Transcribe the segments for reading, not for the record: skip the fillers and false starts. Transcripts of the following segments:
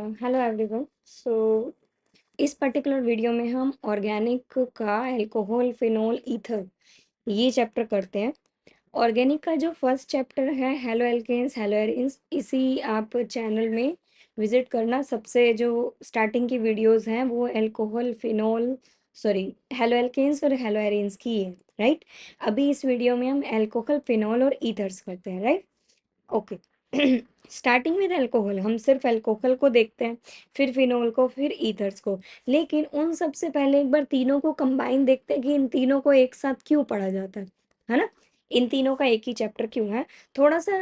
Hello everyone. सो इस particular video में हम ऑर्गेनिक का अल्कोहल फिनोल ईथर ये चैप्टर करते हैं। ऑर्गेनिक का जो फर्स्ट चैप्टर है हेलो एल्केन्स हेलो एरिन्स, इसी आप चैनल में विजिट करना। सबसे जो स्टार्टिंग की वीडियोस हैं वो alcohol phenol sorry haloalkanes और हेलो एरिन्स की है, राइट। अभी इस वीडियो में हम अल्कोहल फिनोल और ईथर्स करते हैं, right. Okay. Starting with alcohol, हम सिर्फ अल्कोहल को देखते हैं, फिर फिनोल को, फिर ईथर्स को। लेकिन उन सबसे पहले एक बार तीनों को कंबाइन देखते हैं कि इन तीनों को एक साथ क्यों पढ़ा जाता है ना। इन तीनों का एक ही चैप्टर क्यों है। थोड़ा सा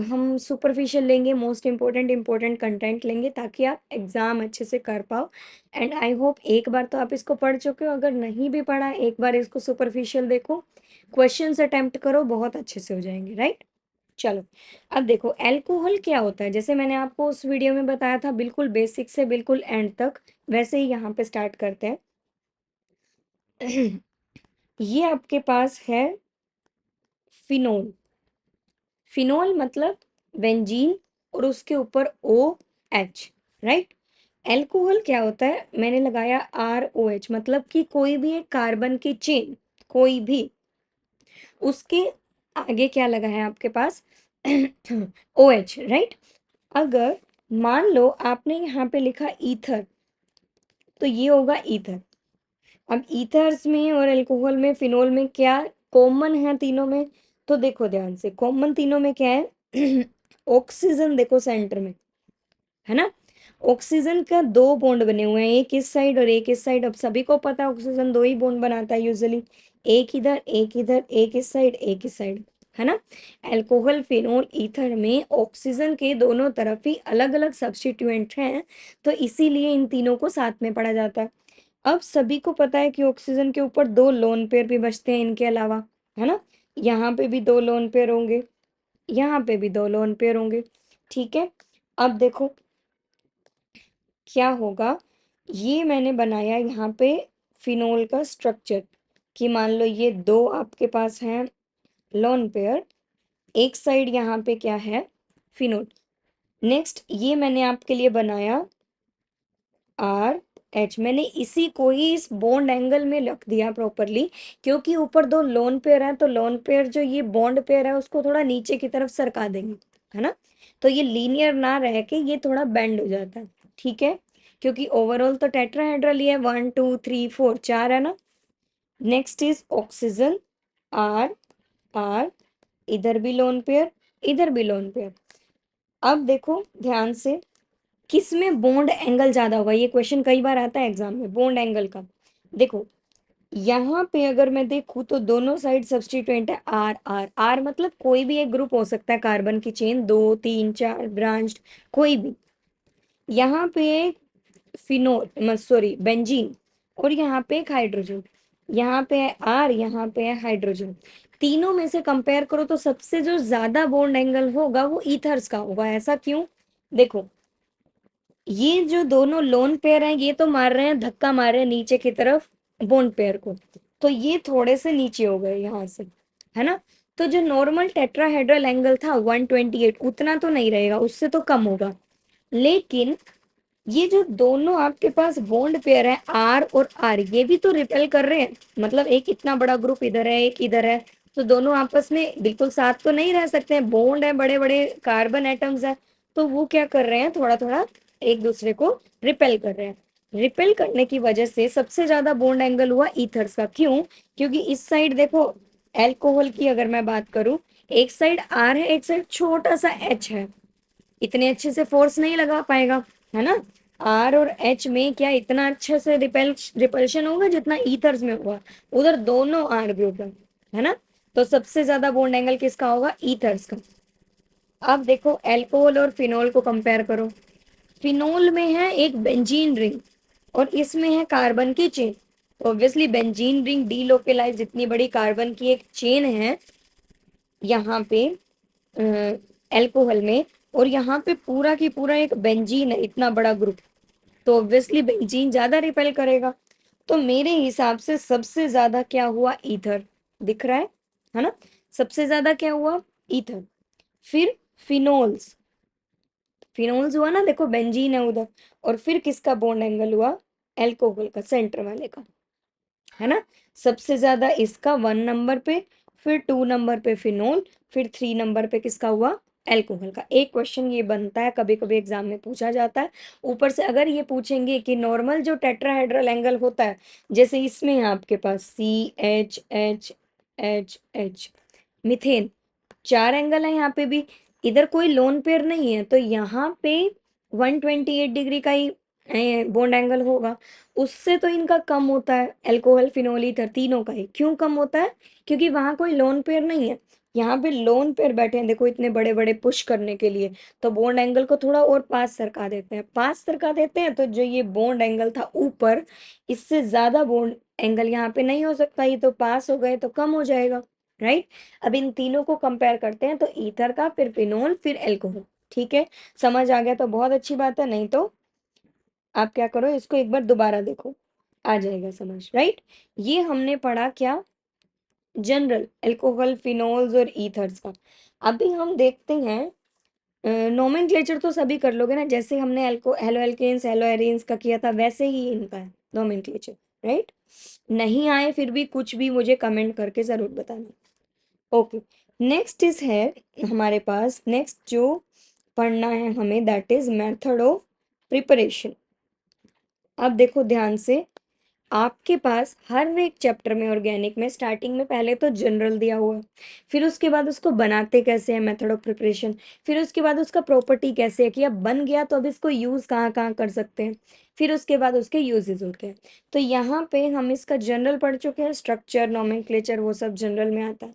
हम सुपरफिशियल लेंगे, मोस्ट इंपॉर्टेंट कंटेंट लेंगे ताकि आप एग्जाम अच्छे से कर पाओ। एंड आई होप एक बार तो आप इसको पढ़ चुके हो, अगर नहीं भी पढ़ा एक बार इसको सुपरफिशियल देखो, क्वेश्चंस अटेम्प्ट करो, बहुत अच्छे से हो जाएंगे, राइट। चलो, अब देखो अल्कोहल क्या होता है। जैसे मैंने आपको उस वीडियो में बताया था, बिल्कुल बेसिक से बिल्कुल एंड तक, वैसे ही यहाँ पे स्टार्ट करते हैं। ये आपके पास है फिनोल। फिनोल मतलब बेंजीन और उसके ऊपर ओ एच, राइट। अल्कोहल क्या होता है, मैंने लगाया आर ओ एच, मतलब कि कोई भी एक कार्बन की चेन, कोई भी, उसके आगे क्या लगा है आपके पास, ओ एच, राइट। अगर मान लो आपने यहाँ पे लिखा ईथर, तो ये होगा ईथर। अब ईथर्स में और अल्कोहल में, फिनोल में क्या कॉमन है तीनों में, तो देखो ध्यान से, कॉमन तीनों में क्या है, ऑक्सीजन देखो सेंटर में, है ना। ऑक्सीजन का दो बॉन्ड बने हुए हैं, एक इस साइड और एक इस साइड। अब सभी को पता है ऑक्सीजन दो ही बॉन्ड बनाता है यूजुअली, एक इधर एक इधर, एक इस साइड एक इस साइड, है ना। अल्कोहल फिनोल ईथर में ऑक्सीजन के दोनों तरफ ही अलग अलग सब्स्टिट्यूएंट हैं, तो इसीलिए इन तीनों को साथ में पढ़ा जाता है। अब सभी को पता है कि ऑक्सीजन के ऊपर दो लोन पेयर भी बचते हैं इनके अलावा, है ना। यहाँ पे भी दो लोन पेयर होंगे, यहाँ पे भी दो लोन पेयर होंगे, ठीक है। अब देखो क्या होगा, ये मैंने बनाया यहाँ पे फिनोल का स्ट्रक्चर, कि मान लो ये दो आपके पास हैं लोन पेयर, एक साइड यहाँ पे क्या है, फिनोल। नेक्स्ट ये मैंने आपके लिए बनाया आर एच, मैंने इसी को ही इस बॉन्ड एंगल में रख दिया प्रॉपरली, क्योंकि ऊपर दो लोन पेयर है, तो लोन पेयर जो ये बॉन्ड पेयर है उसको थोड़ा नीचे की तरफ सरका देंगे, है ना। तो ये लीनियर ना रह के ये थोड़ा बेंड हो जाता है, ठीक है। क्योंकि ओवरऑल तो टेट्राहेड्रल ही है, 1 2 3 4 चार है ना। Next is oxygen, R R, इधर भी लोन पेयर, इधर भी लोन पेयर। अब देखो ध्यान से, किस में बॉन्ड एंगल ज्यादा होगा, ये क्वेश्चन कई बार आता है एग्जाम में, बॉन्ड एंगल का। देखो यहाँ पे अगर मैं देखूँ तो दोनों साइड सब्स्टिट्यूएंट है आर आर आर, मतलब कोई भी एक ग्रुप हो सकता है कार्बन की चेन, 2 3 4 ब्रांच्ड, कोई भी। यहाँ पे एक फिनोल सॉरी बेंजीन, और यहाँ पे एक हाइड्रोजन, यहाँ पे है आर, यहाँ पे है हाइड्रोजन। तीनों में से कंपेयर करो तो सबसे जो ज्यादा बॉन्ड एंगल होगा वो ईथर्स का होगा। ऐसा क्यों, देखो ये जो दोनों लोन पेयर हैं ये तो मार रहे हैं, धक्का मार रहे हैं नीचे की तरफ बॉन्ड पेयर को, तो ये थोड़े से नीचे हो गए यहाँ से, है ना। तो जो नॉर्मल टेट्राहेड्रल एंगल था 128, उतना तो नहीं रहेगा, उससे तो कम होगा। लेकिन ये जो दोनों आपके पास बॉन्ड पेयर है आर और आर, ये भी तो रिपेल कर रहे हैं, मतलब एक इतना बड़ा ग्रुप इधर है एक इधर है, तो दोनों आपस में बिल्कुल साथ तो नहीं रह सकते हैं, बॉन्ड है, बड़े बड़े कार्बन एटम्स है, तो वो क्या कर रहे हैं, थोड़ा थोड़ा एक दूसरे को रिपेल कर रहे हैं। रिपेल करने की वजह से सबसे ज्यादा बॉन्ड एंगल हुआ ईथर्स का। क्यों, क्योंकि इस साइड देखो, एल्कोहल की अगर मैं बात करूं, एक साइड आर है, एक साइड छोटा सा एच है, इतने अच्छे से फोर्स नहीं लगा पाएगा, है ना। आर और एच में क्या इतना अच्छे से रिपल्शन होगा जितना ईथर्स में हुआ, उधर दोनों आर ग्रुप है ना। तो सबसे ज्यादा बॉन्ड एंगल किसका होगा, ईथर्स का। अब देखो एल्कोहल और फिनोल को कंपेयर करो, फिनोल में है एक बेंजीन रिंग और इसमें है कार्बन की चेन, तो ऑब्वियसली बेंजीन रिंग डीलोकेलाइज, इतनी बड़ी कार्बन की एक चेन है यहाँ पे एल्कोहल में, और यहाँ पे पूरा की पूरा एक बेंजीन है, इतना बड़ा ग्रुप, तो ऑब्वियसली बेंजीन ज्यादा रिपेल करेगा। तो मेरे हिसाब से सबसे ज्यादा क्या हुआ, ईथर, दिख रहा है ना। सबसे ज्यादा क्या हुआ, ईथर। फिर फिनोल्स, फिनोल्स हुआ ना, देखो बेंजीन है उधर, और फिर किसका बॉन्ड एंगल हुआ, एल्कोहल का, सेंटर वाले का, है ना। सबसे ज्यादा इसका 1 नंबर पे, फिर 2 नंबर पे फिनोल, फिर 3 नंबर पे किसका हुआ, एल्कोहल का। एक क्वेश्चन ये बनता है, कभी कभी एग्जाम में पूछा जाता है। ऊपर से अगर ये पूछेंगे कि नॉर्मल जो टेट्राहेड्रल एंगल होता है, जैसे इसमें है आपके पास CH H H, methane, 4 angle है यहाँ पे भी, इधर कोई लोन पेयर नहीं है, तो यहाँ पे 128 डिग्री का ही बॉन्ड एंगल होगा। उससे तो इनका कम होता है, अल्कोहल फिनोल ईथर तीनों का ही। क्यों कम होता है, क्योंकि वहां कोई लोन पेयर नहीं है, यहाँ पे लोन पेयर बैठे हैं, देखो इतने बड़े बड़े पुश करने के लिए, तो बॉन्ड एंगल को थोड़ा और पास सरका देते हैं, पास सरका देते हैं, तो जो ये बॉन्ड एंगल था ऊपर, इससे ज्यादा बॉन्ड एंगल यहाँ पे नहीं हो सकता, ये तो पास हो गए तो कम हो जाएगा, राइट। अब इन तीनों को कंपेयर करते हैं, तो ईथर का, फिर फिनोल, फिर एल्कोहल। ठीक है, समझ आ गया तो बहुत अच्छी बात है, नहीं तो आप क्या करो, इसको एक बार दोबारा देखो, आ जाएगा समझ, राइट। ये हमने पढ़ा क्या, जनरल अल्कोहल फिनोल्स और ईथर्स का। अभी हम देखते हैं नोमेनक्लेचर, तो सभी कर लोगे ना, जैसे हमने एल्को हेलो एल्केन्स हेलो एरीन्स का किया था, वैसे ही इनका है नोमेनक्लेचर, राइट। नहीं आए फिर भी कुछ भी मुझे कमेंट करके जरूर बताना। ओके, नेक्स्ट इज है हमारे पास, नेक्स्ट जो पढ़ना है हमें, that is method of preparation. अब देखो ध्यान से, आपके पास हर एक चैप्टर में, ऑर्गेनिक में, स्टार्टिंग में पहले तो जनरल दिया हुआ है, फिर उसके बाद उसको बनाते कैसे हैं, मेथड ऑफ प्रिपरेशन, फिर उसके बाद उसका प्रॉपर्टी कैसे है कि अब बन गया तो अब इसको यूज कहाँ कहाँ कर सकते हैं, फिर उसके बाद उसके यूजेस होते हैं। तो यहाँ पे हम इसका जनरल पढ़ चुके हैं, स्ट्रक्चर नोमेनक्लेचर वो सब जनरल में आता है।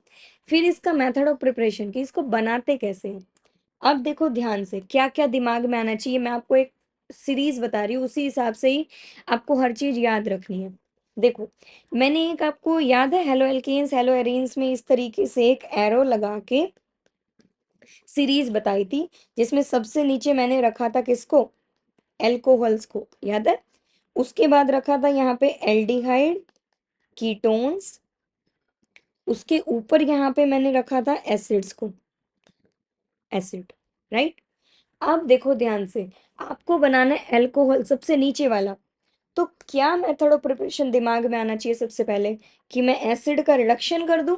फिर इसका मेथड ऑफ प्रिपरेशन कि इसको बनाते कैसे हैं। अब देखो ध्यान से, क्या क्या दिमाग में आना चाहिए, मैं आपको एक सीरीज बता रही हूँ, उसी हिसाब से ही आपको हर चीज याद रखनी है। देखो, मैंने एक, आपको याद है हेलो एल्केन्स हेलो एरीन्स में इस तरीके से एक एरो लगा के सीरीज बताई थी, जिसमें सबसे नीचे मैंने रखा था किसको, एल्कोहल्स को, याद है। उसके बाद रखा था यहाँ पे एल्डिहाइड, कीटोन्स, उसके ऊपर यहाँ पे मैंने रखा था एसिड्स को, एसिड, राइट। अब देखो ध्यान से, आपको बनाना है एल्कोहल, सबसे नीचे वाला। तो क्या मेथड ऑफ प्रिपरेशन दिमाग में आना चाहिए सबसे पहले, कि मैं एसिड का रिडक्शन कर दूं,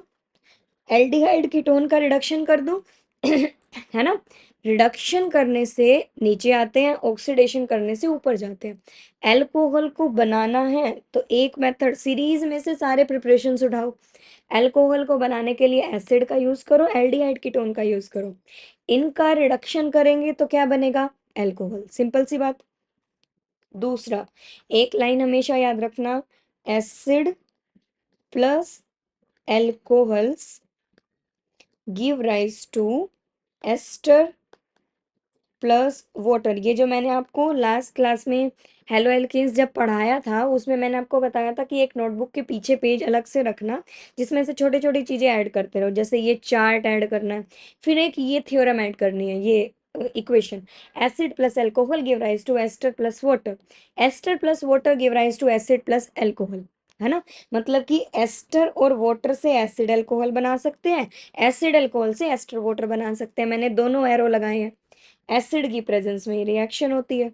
एल्डिहाइड कीटोन का रिडक्शन कर दूं, है ना। रिडक्शन करने से नीचे आते हैं, ऑक्सीडेशन करने से ऊपर जाते हैं। एल्कोहल को बनाना है तो एक मेथड, सीरीज में से सारे प्रिपरेशन उठाओ, एल्कोहल को बनाने के लिए एसिड का यूज करो, एल्डिहाइड कीटोन का यूज करो, इनका रिडक्शन करेंगे तो क्या बनेगा, एल्कोहल, सिंपल सी बात। दूसरा, एक लाइन हमेशा याद रखना, acid plus alcohols give rise to ester plus water. ये जो मैंने आपको लास्ट क्लास में हेलो एल्केन्स जब पढ़ाया था, उसमें मैंने आपको बताया था कि एक नोटबुक के पीछे पेज अलग से रखना, जिसमें से छोटी छोटी चीजें ऐड करते रहो, जैसे ये चार्ट ऐड करना है, फिर एक ये थ्योरम ऐड करनी है, ये equation, acid plus alcohol give rise to ester plus water, ester plus water give rise to acid plus alcohol, है ना। मतलब कि एस्टर और वाटर से एसिड एल्कोहल बना सकते हैं, एसिड एल्कोहल से एस्टर वाटर बना सकते हैं, मैंने दोनों एरो लगाए हैं, एसिड की प्रेजेंस में रिएक्शन होती है,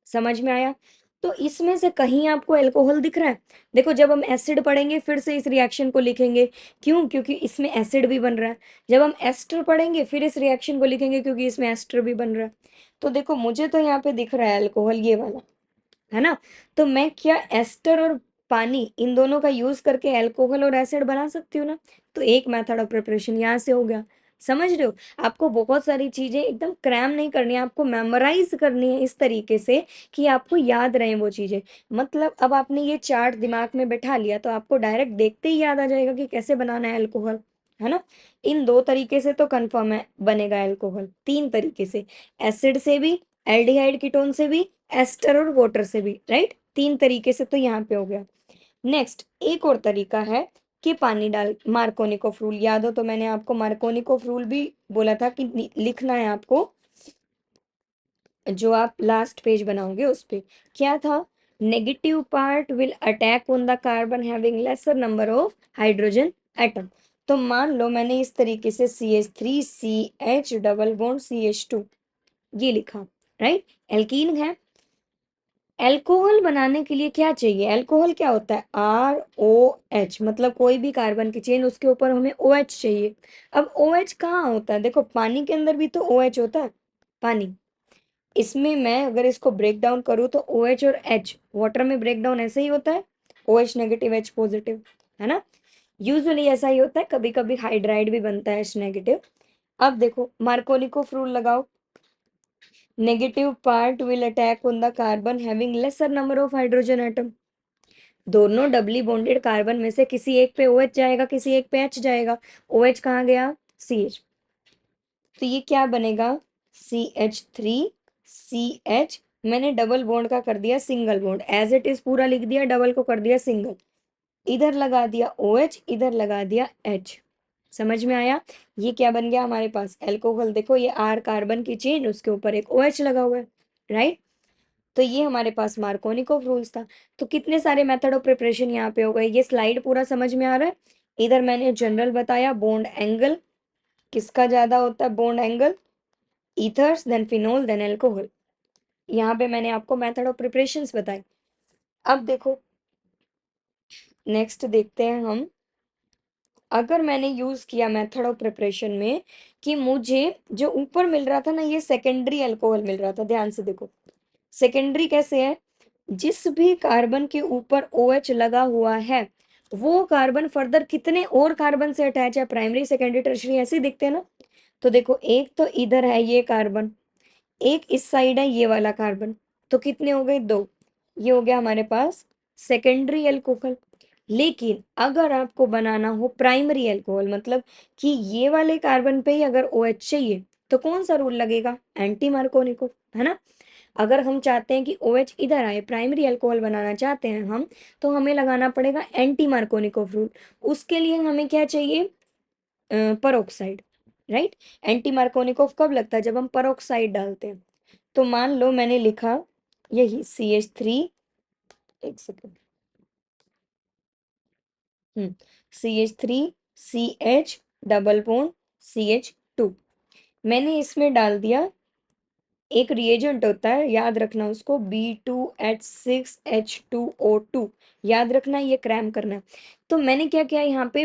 समझ में आया। तो इसमें से कहीं आपको अल्कोहल दिख रहा है, देखो जब हम एसिड पढ़ेंगे फिर से इस रिएक्शन को लिखेंगे, क्यों, क्योंकि इसमें एसिड भी बन रहा है। जब हम एस्टर पढ़ेंगे फिर इस रिएक्शन को लिखेंगे, क्योंकि इसमें एस्टर भी बन रहा है। तो देखो मुझे तो यहाँ पे दिख रहा है अल्कोहल ये वाला, है ना। तो मैं क्या एस्टर और पानी इन दोनों का यूज करके अल्कोहल और एसिड बना सकती हूँ ना। तो एक मेथड ऑफ प्रिपरेशन यहाँ से हो गया, समझ रहे हो। आपको बहुत सारी चीजें एकदम क्रैम नहीं करनी है, आपको मेमोराइज करनी है इस तरीके से कि आपको याद रहे वो चीजें। मतलब अब आपने ये चार्ट दिमाग में बैठा लिया तो आपको डायरेक्ट देखते ही याद आ जाएगा कि कैसे बनाना है अल्कोहल, है ना। इन 2 तरीके से तो कंफर्म है बनेगा अल्कोहल, 3 तरीके से, एसिड से भी, एल्डिहाइड कीटोन से भी, एस्टर और वाटर से भी, राइट। 3 तरीके से तो यहाँ पे हो गया। नेक्स्ट एक और तरीका है कि पानी डाल, मार्कोनिकोफ रूल याद हो तो मैंने आपको मार्कोनिकोफ रूल भी बोला था कि लिखना है आपको, जो आप लास्ट पेज बनाओगे उस पे। क्या था, negative part will attack on the carbon having laser number of hydrogen atom. तो मान लो मैंने इस तरीके से CH3 CH double bond CH2 ये लिखा, राइट। एल्कीन है। एल्कोहल बनाने के लिए क्या चाहिए? एल्कोहल क्या होता है? ROH, मतलब कोई भी कार्बन की चेन, उसके ऊपर हमें OH चाहिए। अब OH कहाँ होता है? देखो पानी के अंदर भी तो OH होता है, पानी। इसमें मैं अगर इसको ब्रेक डाउन करूँ तो OH और H वाटर में ब्रेक डाउन ऐसे ही होता है, OH नेगेटिव H पॉजिटिव, है ना। यूजुअली ऐसा ही होता है, कभी कभी हाइड्राइड भी बनता है H नेगेटिव। अब देखो मार्कोनिकोफ रूल लगाओ। Negative part will attack on the carbon having laser number of hydrogen atom. दोनों डबली बॉन्डेड कार्बन में से किसी एक पे OH जाएगा, किसी एक पे H जाएगा। OH कहाँ गया? CH। तो ये क्या बनेगा? CH3CH। मैंने डबल बॉन्ड का कर दिया single bond, as it is पूरा लिख दिया, डबल को कर दिया सिंगल। इधर लगा दिया OH, इधर लगा दिया H। समझ में आया? ये क्या बन गया हमारे पास? एल्कोहल। देखो ये R कार्बन की चेन, उसके ऊपर एक OH लगा हुआ है, राइट। तो ये हमारे पास मार्कोनिकोव रूल्स था। तो कितने सारे मेथड ऑफ प्रिपरेशन यहाँ पे हो गए। ये स्लाइड पूरा समझ में आ रहा है? इधर मैंने जनरल बताया, बॉन्ड एंगल किसका ज्यादा होता है, bond angle ethers, then phenol, then alcohol. यहाँ पे मैंने आपको मेथड ऑफ प्रिपरेशंस बताए। अब देखो नेक्स्ट देखते हैं हम। अगर मैंने यूज किया मेथड ऑफ प्रिपरेशन में कि मुझे जो ऊपर मिल रहा था ना, ये सेकेंडरी अल्कोहल मिल रहा था, ध्यान से देखो। सेकेंडरी कैसे है? जिस भी कार्बन के ऊपर OH लगा हुआ है वो कार्बन फर्दर कितने और कार्बन से अटैच है? प्राइमरी, सेकेंडरी, टर्शरी, ऐसे ही दिखते हैं ना। तो देखो एक तो इधर है ये कार्बन, एक इस साइड है ये वाला कार्बन, तो कितने हो गए? दो। ये हो गया हमारे पास सेकेंडरी अल्कोहल। लेकिन अगर आपको बनाना हो प्राइमरी अल्कोहल, मतलब कि ये वाले कार्बन पे ही अगर OH चाहिए, तो कौन सा रूल लगेगा? एंटी मार्कोनिकोव, है ना। अगर हम चाहते हैं कि OH इधर आए, प्राइमरी अल्कोहल बनाना चाहते हैं हम, तो हमें लगाना पड़ेगा एंटी मार्कोनिकोव रूल। उसके लिए हमें क्या चाहिए? Peroxide, right. एंटी मार्कोनिकोव कब लगता है? जब हम परोक्साइड डालते हैं। तो मान लो मैंने लिखा यही CH3, एक second, CH3CH double bond CH2। मैंने इसमें डाल दिया, एक रिएजेंट होता है, याद रखना उसको, B2H6H2O2। याद रखना, ये क्रैम करना। तो मैंने क्या किया यहाँ पे?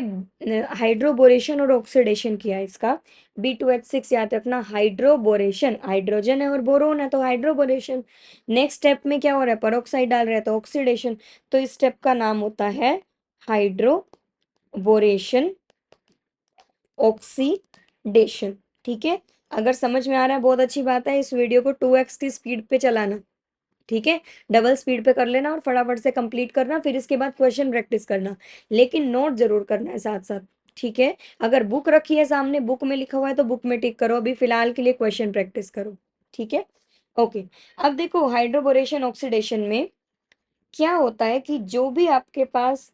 हाइड्रोबोरेशन और ऑक्सीडेशन किया इसका। B2H6 याद रखना, हाइड्रोबोरेशन, हाइड्रोजन है और बोरोन है तो हाइड्रोबोरेशन। नेक्स्ट स्टेप में क्या हो रहा है? पेरोक्साइड डाल रहे हैं तो ऑक्सीडेशन। तो इस स्टेप का नाम होता है हाइड्रोबोरेशन ऑक्सीडेशन। ठीक है, अगर समझ में आ रहा है बहुत अच्छी बात है। इस वीडियो को 2x की स्पीड पे चलाना, ठीक है। डबल स्पीड पे कर लेना और फटाफट से कंप्लीट करना, फिर इसके बाद क्वेश्चन प्रैक्टिस करना, लेकिन नोट जरूर करना है साथ साथ, ठीक है। अगर बुक रखी है सामने, बुक में लिखा हुआ है तो बुक में टिक करो, अभी फिलहाल के लिए क्वेश्चन प्रैक्टिस करो, ठीक है। ओके, अब देखो हाइड्रोबोरेशन ऑक्सीडेशन में क्या होता है कि जो भी आपके पास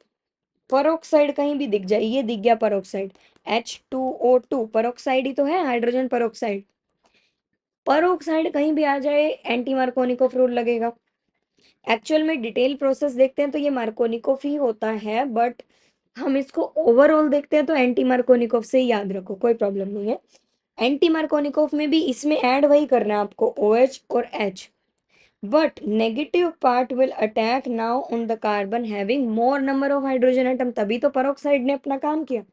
परोक्साइड कहीं भी दिख जाए, ये दिख गया परोक्साइड, H2O2 परोक्साइड ही तो है, हाइड्रोजन परोक्साइड। परोक्साइड कहीं भी आ जाए एंटी मार्कोनिकोव रूल लगेगा। एक्चुअल में डिटेल प्रोसेस देखते हैं तो ये मार्कोनिकोव ही होता है, बट हम इसको ओवरऑल देखते हैं तो एंटी मार्कोनिकोव से ही याद रखो, कोई प्रॉब्लम नहीं है। एंटी मार्कोनिकोव में भी इसमें ऐड वही करना है आपको, OH और H, but negative part will attack now on the carbon having more number of hydrogen atom. तभी तो परोक्साइड ने अपना काम किया।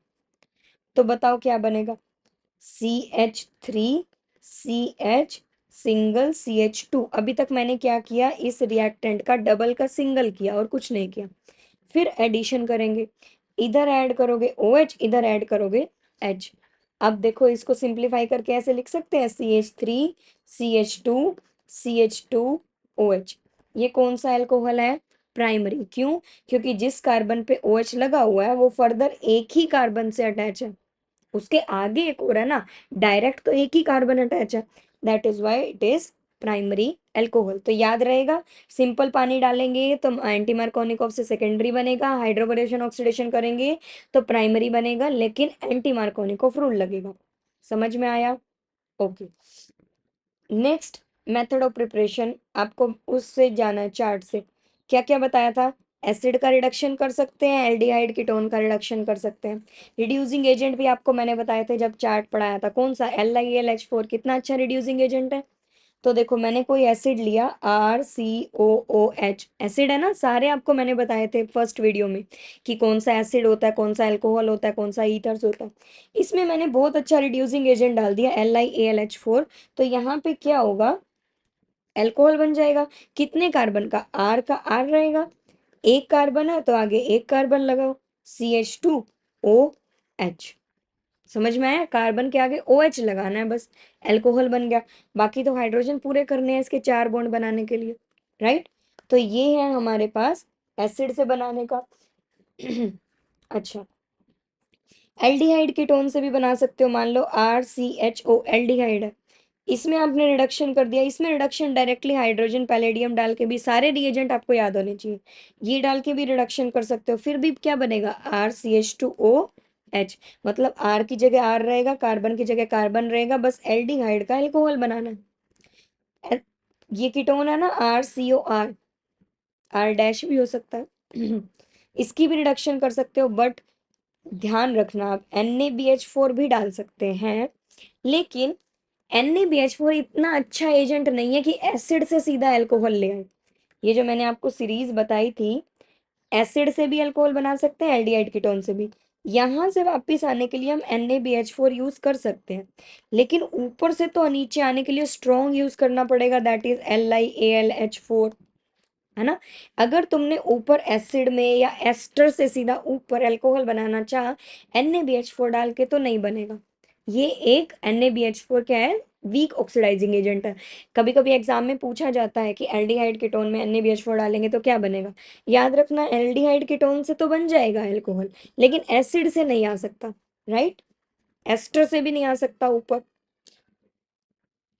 तो बताओ क्या बनेगा? CH3CH single CH2। अभी तक मैंने क्या किया? इस रिएक्टेंट का डबल का सिंगल किया और कुछ नहीं किया। फिर एडिशन करेंगे, इधर ऐड करोगे OH, इधर ऐड करोगे H। अब देखो इसको सिंप्लीफाई करके ऐसे लिख सकते हैं, CH3CH2CH2OH। ये कौन सा एल्कोहल है? प्राइमरी। क्यों? क्योंकि जिस कार्बन पे OH लगा हुआ है वो फर्दर एक ही कार्बन से अटैच है, उसके आगे एक और है ना, डायरेक्ट तो एक ही कार्बन अटैच है, that is why it is primary alcohol. तो याद रहेगा, सिंपल पानी डालेंगे तो एंटी मार्कोनिकोव से सेकेंडरी बनेगा, हाइड्रोबोरेशन ऑक्सीडेशन करेंगे तो प्राइमरी बनेगा, लेकिन एंटी मार्कोनिकोव रूल लगेगा। समझ में आया? Okay, next method of preparation आपको उससे जाना है, चार्ट से। क्या क्या बताया था? एसिड का रिडक्शन कर सकते हैं, एल्डिहाइड कीटोन का रिडक्शन कर सकते हैं। रिड्यूसिंग एजेंट भी आपको मैंने बताया था जब चार्ट पढ़ाया था, कौन सा? LiAlH4 कितना अच्छा रिड्यूसिंग एजेंट है। तो देखो मैंने कोई एसिड लिया RCOOH, एसिड है ना, सारे आपको मैंने बताए थे फर्स्ट वीडियो में कि कौन सा एसिड होता है, कौन सा अल्कोहल होता है, कौन सा ईथर्स होता है। इसमें मैंने बहुत अच्छा रिड्यूसिंग एजेंट डाल दिया LiAlH4। तो यहाँ पे क्या होगा, अल्कोहल बन जाएगा। कितने कार्बन का, आर का, आर रहेगा, एक कार्बन है तो आगे एक कार्बन लगाओ, CH2OH। समझ में आया, कार्बन के आगे OH लगाना है बस, अल्कोहल बन गया। बाकी तो हाइड्रोजन पूरे करने हैं इसके 4 बॉन्ड बनाने के लिए, राइट। तो ये है हमारे पास एसिड से बनाने का। अच्छा, एल्डिहाइड कीटोन से भी बना सकते हो, मान लो RCHO एल्डिहाइड है, इसमें आपने रिडक्शन कर दिया, इसमें रिडक्शन डायरेक्टली हाइड्रोजन पैलेडियम डाल के भी, सारे रिएजेंट आपको याद होने चाहिए, ये डाल के भी रिडक्शन कर सकते हो, फिर भी क्या बनेगा, RCH2OH। मतलब R की जगह R रहेगा, कार्बन की जगह कार्बन रहेगा, बस एल्डिहाइड का अल्कोहल बनाना है। ये कीटोन है ना RCOR, R डैश भी हो सकता है। इसकी भी रिडक्शन कर सकते हो, बट ध्यान रखना आप NaBH4 भी डाल सकते हैं, लेकिन NaBH4 इतना अच्छा एजेंट नहीं है कि एसिड से सीधा अल्कोहल ले आए। ये जो मैंने आपको सीरीज बताई थी, एसिड से भी अल्कोहल बना सकते हैं, एल्डिहाइड कीटोन से भी। यहाँ से वापस आने के लिए हम NaBH4 यूज कर सकते हैं, लेकिन ऊपर से तो नीचे आने के लिए स्ट्रॉन्ग यूज करना पड़ेगा, दैट इज LiAlH4, है ना। अगर तुमने ऊपर एसिड में या एस्टर से सीधा ऊपर अल्कोहल बनाना चाहा NaBH4 डाल के, तो नहीं बनेगा। ये एक NaBH4 क्या है, वीक ऑक्सीडाइजिंग एजेंट है। कभी कभी एग्जाम में पूछा जाता है कि एल्डिहाइड कीटोन में NaBH4 डालेंगे तो क्या बनेगा। याद रखना, एल्डिहाइड कीटोन से तो बन जाएगा अल्कोहल, लेकिन एसिड से नहीं आ सकता, राइट। एस्टर से भी नहीं आ सकता ऊपर,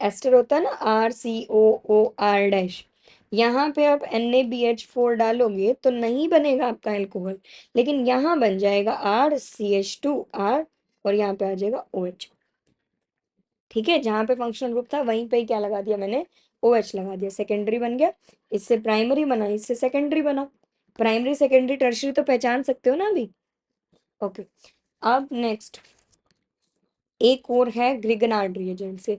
एस्टर होता है ना RCOOR डैश। यहाँ पे आप NaBH4 डालोगे तो नहीं बनेगा आपका अल्कोहल, लेकिन यहाँ बन जाएगा RCH2R, और यहाँ पे आ जाएगा OH। ठीक है, जहाँ पे फंक्शनल ग्रुप था वहीं पे ही क्या लगा दिया मैंने, OH लगा दिया, सेकेंडरी बन गया। इससे प्राइमरी बना, इससे सेकेंडरी बना। प्राइमरी सेकेंडरी टर्शरी तो पहचान सकते हो ना अभी। ओके, अब नेक्स्ट एक और है ग्रिगनार्ड रिएजेंट से।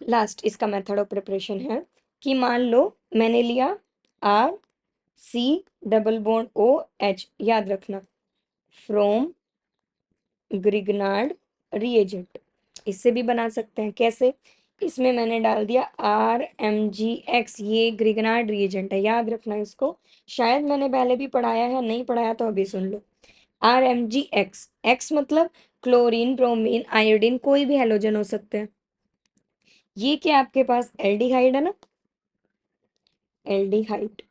लास्ट इसका मेथड ऑफ प्रिपरेशन है कि मान लो मैंने लिया RC डबल बॉन्ड OH, याद रखना, फ्रॉम ग्रिगनार्ड रिएजेंट। इससे भी बना सकते हैं, कैसे, इसमें मैंने डाल दिया RMgX, ये ग्रिगनार्ड रिएजेंट है, याद रखना इसको, शायद मैंने पहले भी पढ़ाया है, नहीं पढ़ाया तो अभी सुन लो। RMgX, X मतलब क्लोरीन, ब्रोमीन, आयोडीन, कोई भी हेलोजन हो सकते हैं। ये क्या आपके पास एल्डिहाइड है ना, एल्डिहाइड।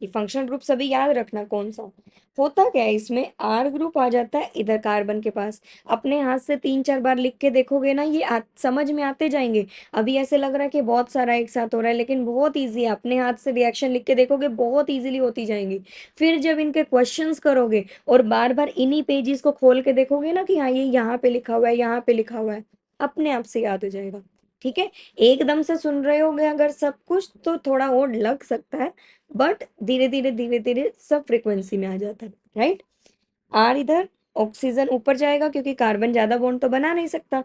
ये फंक्शनल ग्रुप सभी याद रखना कौन सा होता, क्या है इसमें R ग्रुप आ जाता है इधर कार्बन के पास। अपने हाथ से 3-4 बार लिख के देखोगे ना, ये समझ में आते जाएंगे। अभी ऐसे लग रहा है कि बहुत सारा एक साथ हो रहा है, लेकिन बहुत ईजी है, अपने हाथ से रिएक्शन लिख के देखोगे बहुत ईजिली होती जाएंगी। फिर जब इनके क्वेश्चंस करोगे और बार बार इन्हीं पेजेस को खोल के देखोगे ना कि हाँ ये यहाँ पे लिखा हुआ है, यहाँ पे लिखा हुआ है, अपने आप से याद हो जाएगा। ठीक है, एकदम से सुन रहे होगे अगर सब कुछ तो थोड़ा और लग सकता है, बट धीरे धीरे सब फ्रीक्वेंसी में आ जाता है, राइट। आर इधर, ऑक्सीजन ऊपर जाएगा क्योंकि कार्बन ज्यादा बॉन्ड तो बना नहीं सकता,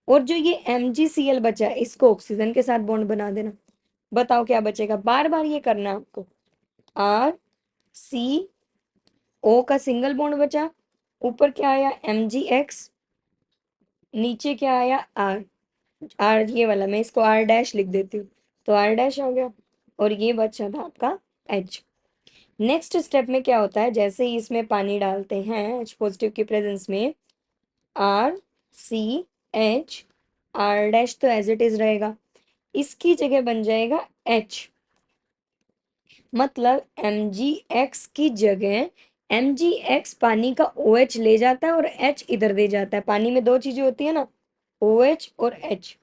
और जो ये MgCl बचा है इसको ऑक्सीजन के साथ बॉन्ड बना देना। बताओ क्या बचेगा, बार बार ये करना है आपको। RCO का सिंगल बॉन्ड बचा, ऊपर क्या आया MgX, नीचे क्या आया R। R ये वाला, मैं इसको R डैश लिख देती हूँ, तो R डैश हो गया, और ये बचा था आपका H। नेक्स्ट स्टेप में क्या होता है, जैसे ही इसमें पानी डालते हैं H पॉजिटिव की प्रेजेंस में, RCH, R डैश तो एज इट इज रहेगा, इसकी जगह बन जाएगा H। मतलब MgX की जगह MgX पानी का OH ले जाता है और H इधर दे जाता है। पानी में दो चीजें होती है ना, OH और H।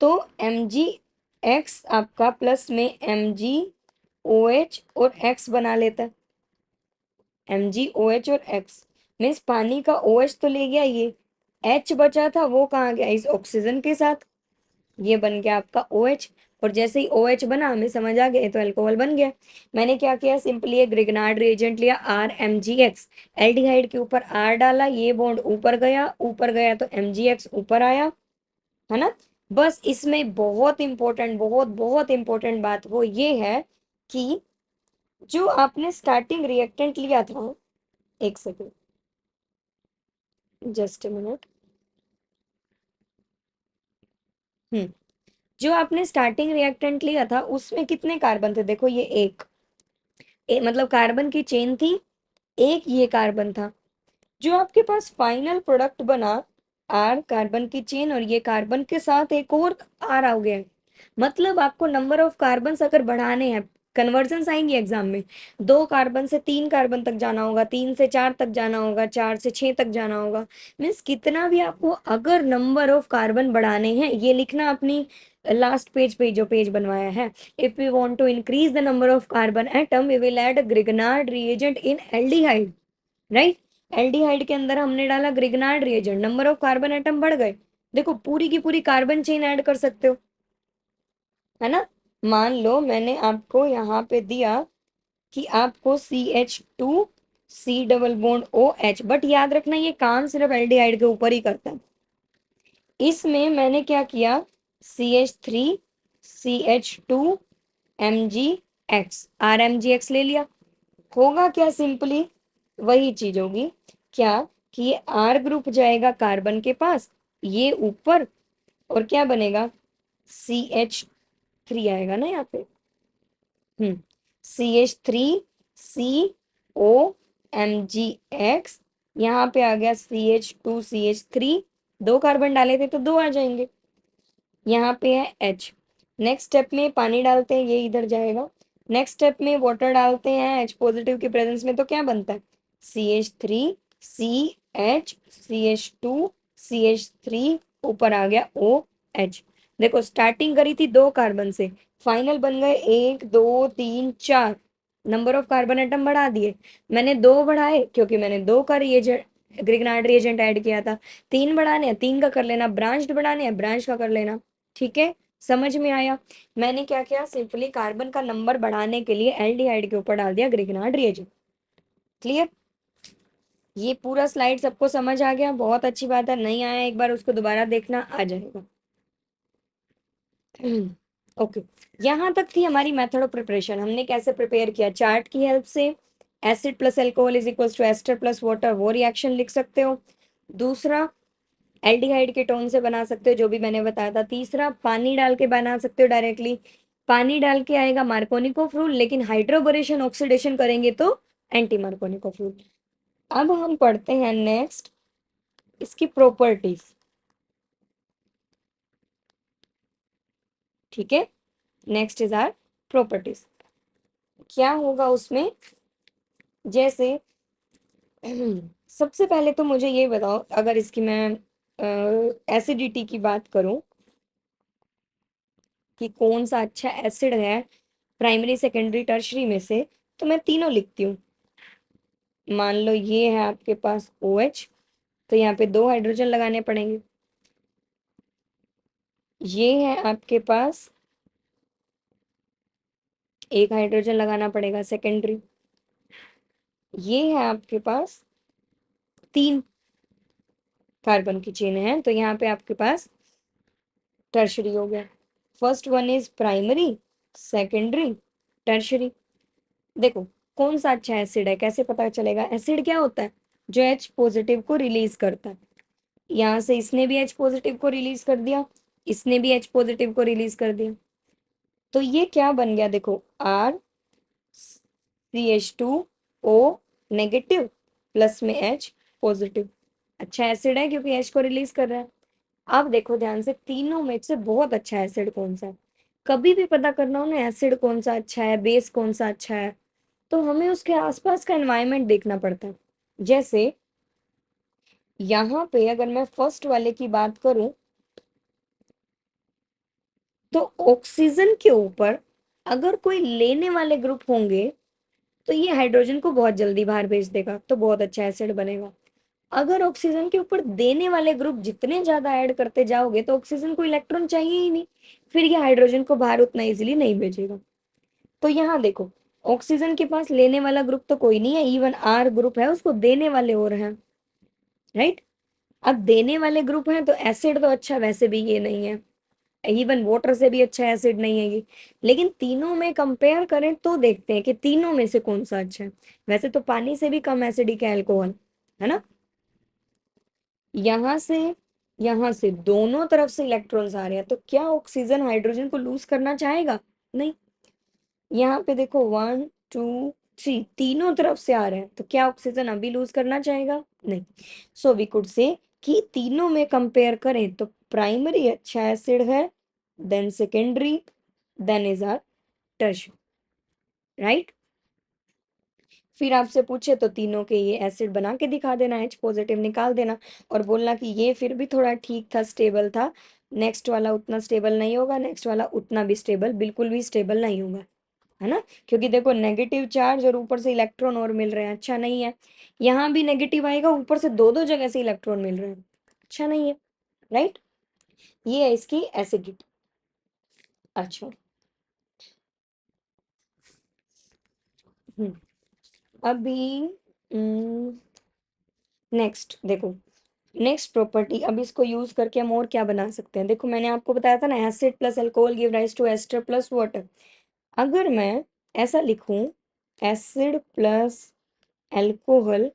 तो MgX आपका प्लस में MgOH और X बना लेता है। MgOH और X मीन्स पानी का OH तो ले गया, ये H बचा था वो कहाँ गया, इस ऑक्सीजन के साथ, ये बन गया आपका OH। और जैसे ही OH बना, हमें समझ आ गया तो अल्कोहल बन गया। मैंने क्या किया, सिंपली एक ग्रिगनार्ड रिएजेंट लिया RMgX, एल्डिहाइड के ऊपर R डाला, ये बॉन्ड ऊपर गया तो MgX ऊपर आया, है ना। बस इसमें बहुत इंपॉर्टेंट, बहुत बहुत इंपॉर्टेंट बात वो ये है कि जो आपने स्टार्टिंग रिएक्टेंट लिया था, एक सेकेंड, जस्ट ए मिनट। हम्म, जो आपने स्टार्टिंग रिएक्टेंट लिया था उसमें कितने कार्बन थे? देखो ये मतलब कार्बन की चेन थी, एक ये कार्बन था। जो आपके पास फाइनल प्रोडक्ट बना, आर कार्बन की चेन और ये कार्बन के साथ एक और आर आ गया, मतलब आपको नंबर ऑफ कार्बन अगर बढ़ाने हैं, कन्वर्जन आएंगे एग्जाम में, 2 कार्बन से 3 कार्बन तक जाना होगा, 3 से 4 तक जाना होगा, 4 से 6 तक जाना होगा। मीन्स कितना भी आपको अगर नंबर ऑफ कार्बन बढ़ाने हैं, ये लिखना अपनी लास्ट पेज पे जो पेज बनवाया है, if we want to increase the number of carbon atom we will add Grignard reagent in aldehyde, right. Aldehyde के अंदर हमने डाला Grignard reagent, number of carbon atom बढ़ गए। देखो पूरी की पूरी कार्बन चेन ऐड कर सकते हो, है ना। मान लो मैंने आपको यहाँ पे दिया कि आपको CH2 C double bond OH, but याद रखना ये काम सिर्फ एल्डिहाइड के ऊपर ही करता है। इसमें मैंने क्या किया, CH3CH2MgX RMgX ले लिया। होगा क्या, सिंपली वही चीज होगी क्या, कि ये R ग्रुप जाएगा कार्बन के पास, ये ऊपर, और क्या बनेगा, CH3 आएगा ना यहाँ पे। CH3COMgX, यहाँ पे आ गया CH2CH3, 2 कार्बन डाले थे तो 2 आ जाएंगे। यहाँ पे है H। नेक्स्ट स्टेप में पानी डालते हैं, ये इधर जाएगा। नेक्स्ट स्टेप में वाटर डालते हैं H पॉजिटिव की प्रेजेंस में, तो क्या बनता है, CH3CH CH2CH3, ऊपर आ गया OH। देखो स्टार्टिंग करी थी 2 कार्बन से, फाइनल बन गए 1 2 3 4, नंबर ऑफ कार्बन एटम बढ़ा दिए। मैंने 2 बढ़ाए क्योंकि मैंने 2 का रिएजेंट ग्रिग्नार्ड रिएजेंट ऐड किया था। 3 बढ़ाने हैं, 3 का कर लेना, ब्रांच्ड बढ़ाने हैं, ब्रांच का कर लेना। ठीक है, समझ में आया। मैंने क्या किया, सिंपली कार्बन का नंबर बढ़ाने के लिए एल्डिहाइड के ऊपर डाल दिया ग्रिग्नार्ड रिएजेंट। क्लियर, ये पूरा स्लाइड सबको समझ आ गया, बहुत अच्छी बात है। नहीं आया एक बार उसको दोबारा देखना, आ जाएगा। ओके, यहाँ तक थी हमारी मेथड ऑफ प्रिपरेशन। हमने कैसे प्रिपेयर किया, चार्ट की हेल्प से। Acid plus alcohol is equals to ester plus water, वो रिएक्शन लिख सकते हो। दूसरा, एल्डिहाइड के टोन से बना सकते हो, जो भी मैंने बताया था। तीसरा, पानी डाल के बना सकते हो डायरेक्टली, पानी डाल के आएगा मार्कोनिकोव रूल, लेकिन हाइड्रोबोरेशन ऑक्सीडेशन करेंगे तो एंटी मार्कोनिकोव रूल। अब हम पढ़ते हैं नेक्स्ट इसकी प्रॉपर्टीज। ठीक है, नेक्स्ट इज आर प्रॉपर्टीज। क्या होगा उसमें, जैसे सबसे पहले तो मुझे ये बताओ, अगर इसकी मैं एसिडिटी की बात करूं कि कौन सा अच्छा एसिड है प्राइमरी सेकेंडरी टर्शरी में से, तो मैं तीनों लिखती हूँ। मान लो ये है आपके पास OH, तो यहाँ पे 2 हाइड्रोजन लगाने पड़ेंगे। ये है आपके पास, एक हाइड्रोजन लगाना पड़ेगा सेकेंडरी। ये है आपके पास 3 कार्बन की चेन है, तो यहाँ पे आपके पास टर्शरी हो गया। First one is primary, secondary, tertiary. देखो कौन सा अच्छा एसिड है, कैसे पता चलेगा, एसिड क्या होता है, जो H पॉजिटिव को रिलीज करता है। यहाँ से इसने भी H पॉजिटिव को रिलीज कर दिया, इसने भी H पॉजिटिव को रिलीज कर दिया, तो ये क्या बन गया, देखो RCH2O नेगेटिव प्लस में H पॉजिटिव। अच्छा एसिड है क्योंकि H को रिलीज कर रहा है। अब देखो ध्यान से, तीनों में से बहुत अच्छा एसिड कौन सा है। कभी भी पता करना हो ना एसिड कौन सा अच्छा है, बेस कौन सा अच्छा है, तो हमें उसके आसपास का एनवायरनमेंट देखना पड़ता है। जैसे यहाँ पे अगर मैं फर्स्ट वाले की बात करूं, तो ऑक्सीजन के ऊपर अगर कोई लेने वाले ग्रुप होंगे तो ये हाइड्रोजन को बहुत जल्दी बाहर भेज देगा, तो बहुत अच्छा एसिड बनेगा। अगर ऑक्सीजन के ऊपर देने वाले ग्रुप जितने ज्यादा ऐड करते जाओगे तो ऑक्सीजन को इलेक्ट्रॉन चाहिए ही नहीं, फिर ये हाइड्रोजन को बाहर उतना इजीली नहीं भेजेगा। तो यहाँ देखो, ऑक्सीजन के पास लेने वाला ग्रुप तो कोई नहीं है, इवन R ग्रुप है उसको देने वाले और हैं, राइट। अब देने वाले ग्रुप हैं तो एसिड तो अच्छा वैसे भी ये नहीं है, इवन वाटर से भी अच्छा एसिड नहीं है ये, लेकिन तीनों में कंपेयर करें तो देखते हैं कि तीनों में से कौन सा अच्छा है। वैसे तो पानी से भी कम एसिडिक है अल्कोहल, है ना। यहाँ से यहाँ से दोनों तरफ से इलेक्ट्रॉन्स आ रहे हैं, तो क्या ऑक्सीजन हाइड्रोजन को लूज करना चाहेगा? नहीं। यहाँ पे देखो 1 2 3 तीनों तरफ से आ रहे हैं, तो क्या ऑक्सीजन अभी लूज करना चाहेगा? नहीं। सो वी कुड से कि तीनों में कंपेयर करें तो प्राइमरी अच्छा एसिड है, then secondary, then is R tertiary, right. फिर आपसे पूछे तो तीनों के ये एसिड बना के दिखा देना, H पॉजिटिव निकाल देना और बोलना कि ये फिर भी थोड़ा ठीक था, स्टेबल था, नेक्स्ट वाला उतना स्टेबल नहीं होगा, नेक्स्ट वाला उतना भी स्टेबल, बिल्कुल भी स्टेबल नहीं होगा, है ना। क्योंकि देखो नेगेटिव चार्ज और ऊपर से इलेक्ट्रॉन और मिल रहे हैं, अच्छा नहीं है। यहाँ भी नेगेटिव आएगा, ऊपर से दो दो जगह से इलेक्ट्रॉन मिल रहे हैं, अच्छा नहीं है, राइट। ये है इसकी एसिडिटी। अच्छा। हम्म अभी नेक्स्ट देखो, नेक्स्ट प्रॉपर्टी, अब इसको यूज करके हम और क्या बना सकते हैं। देखो मैंने आपको बताया था ना, acid plus alcohol give rise to ester plus water. अगर मैं ऐसा लिखूं, acid plus alcohol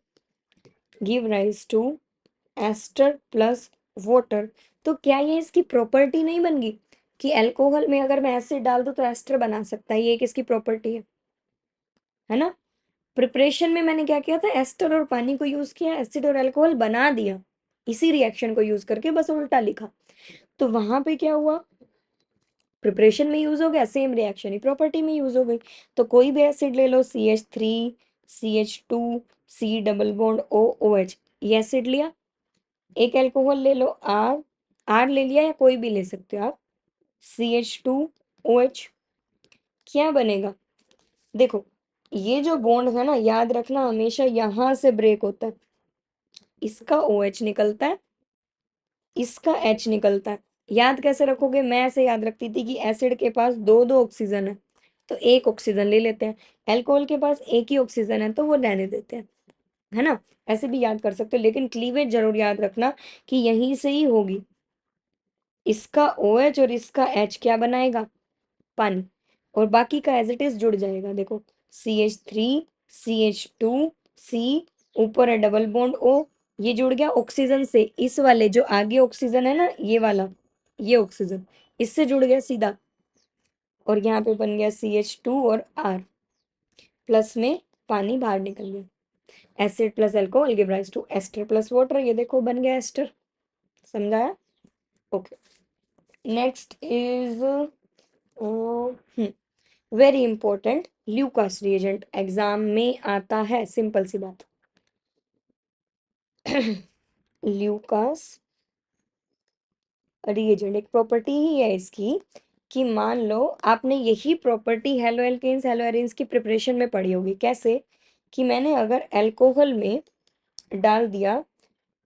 give rise to ester plus water, तो क्या ये इसकी प्रॉपर्टी नहीं बन गई कि अल्कोहल में अगर मैं एसिड डाल दूं तो एस्टर बना सकता है, ये एक इसकी प्रॉपर्टी है ना। प्रिपरेशन में मैंने क्या किया था, एस्टर और पानी को यूज किया, एसिड और अल्कोहल बना दिया, इसी रिएक्शन को यूज करके बस उल्टा लिखा। तो वहां पे क्या हुआ, प्रिपरेशन में यूज हो गया, सेम रिएक्शन ही प्रॉपर्टी में यूज हो गई। तो कोई भी एसिड ले लो, CH3 CH2 C double bond OH, ये एसिड लिया। एक अल्कोहल ले लो, आर ले लिया, या कोई भी ले सकते हो आप, CH2OH, क्या बनेगा? देखो ये जो बॉन्ड है ना, याद रखना हमेशा यहां से ब्रेक होता है, इसका OH निकलता है, इसका H निकलता है। याद कैसे रखोगे? मैं ऐसे याद रखती थी कि एसिड के पास दो दो ऑक्सीजन है तो एक ऑक्सीजन ले लेते हैं, अल्कोहल के पास एक ही ऑक्सीजन है तो वो रहने देते हैं, है ना। ऐसे भी याद कर सकते हो, लेकिन क्लीवेज जरूर याद रखना कि यहीं से ही होगी, इसका OH और इसका H क्या बनाएगा? पानी। और बाकी का एज इट इज जुड़ जाएगा, देखो CH3 CH2 C, ऊपर है डबल बॉन्ड O, ये जुड़ गया ऑक्सीजन से, इस वाले जो आगे ऑक्सीजन है ना, ये वाला, ये ऑक्सीजन इससे जुड़ गया सीधा, और यहाँ पे बन गया CH2 और R, प्लस में पानी बाहर निकल गया। Acid plus alcohol give rise to ester plus water, ये देखो बन गया एस्टर, समझाया? Okay. Next is very important, Lucas reagent, exam में आता है, सिंपल सी बात। ल्यूकास रिएजेंट एक प्रॉपर्टी ही है इसकी कि मान लो आपने यही property haloalkanes haloarenes की प्रिपरेशन में पढ़ी होगी। कैसे? कि मैंने अगर अल्कोहल में डाल दिया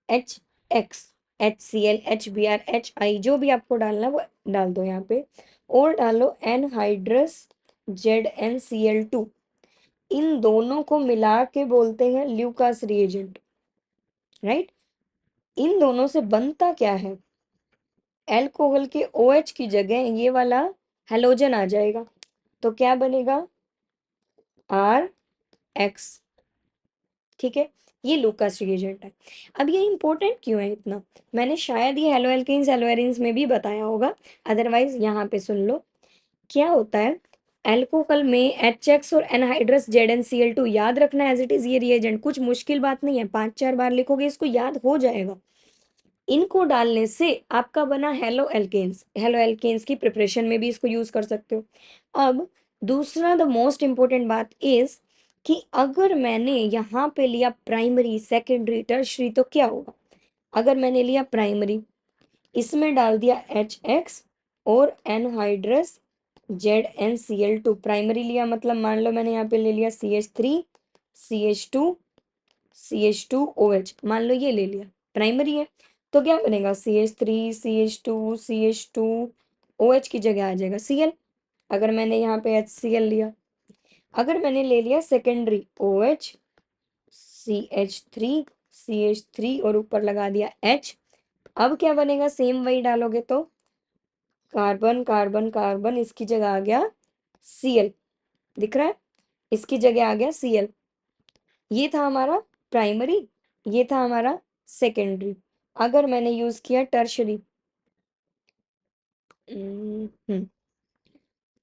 HX, HCl HBr HI, जो भी आपको डालना है वो डाल दो यहाँ पे, और डालो एनहाइड्रस ZnCl2, इन दोनों को मिला के बोलते हैं ल्यूकास रिएजेंट, राइट। इन दोनों से बनता क्या है, अल्कोहल के OH की जगह ये वाला हेलोजन आ जाएगा, तो क्या बनेगा? RX, ठीक है। ये लूकास रिएजेंट है। अब ये इंपॉर्टेंट क्यों है इतना, मैंने शायद ये हेलो एल्केन्स हेलो एरिन्स में भी बताया होगा, अदरवाइज यहाँ पे सुन लो। क्या होता है, एल्कोहल में HX और एनहाइड्रस ZnCl2, याद रखना एज इट इज ये रिएजेंट, कुछ मुश्किल बात नहीं है, 5 4 बार लिखोगे इसको याद हो जाएगा। इनको डालने से आपका बना हेलो एल्केन्स, हेलो एल्केन्स की प्रिपरेशन में भी इसको यूज कर सकते हो। अब दूसरा द मोस्ट इंपॉर्टेंट बात इज कि अगर मैंने यहाँ पे लिया प्राइमरी सेकेंडरी टर्शरी तो क्या होगा। अगर मैंने लिया प्राइमरी, इसमें डाल दिया HX और एनहाइड्रस ZnCl2, प्राइमरी लिया मतलब मान लो मैंने यहाँ पे ले लिया CH3 CH2 OH, मान लो ये ले लिया, प्राइमरी है। तो क्या बनेगा, CH3 CH2 CH2 OH की जगह आ जाएगा Cl, अगर मैंने यहाँ पे HCl लिया। अगर मैंने ले लिया सेकेंडरी OH CH3 CH3 और ऊपर लगा दिया H। अब क्या बनेगा, सेम वही डालोगे तो कार्बन कार्बन कार्बन, इसकी जगह आ गया Cl, दिख रहा है, इसकी जगह आ गया Cl। ये था हमारा प्राइमरी, ये था हमारा सेकेंडरी। अगर मैंने यूज किया टर्शरी,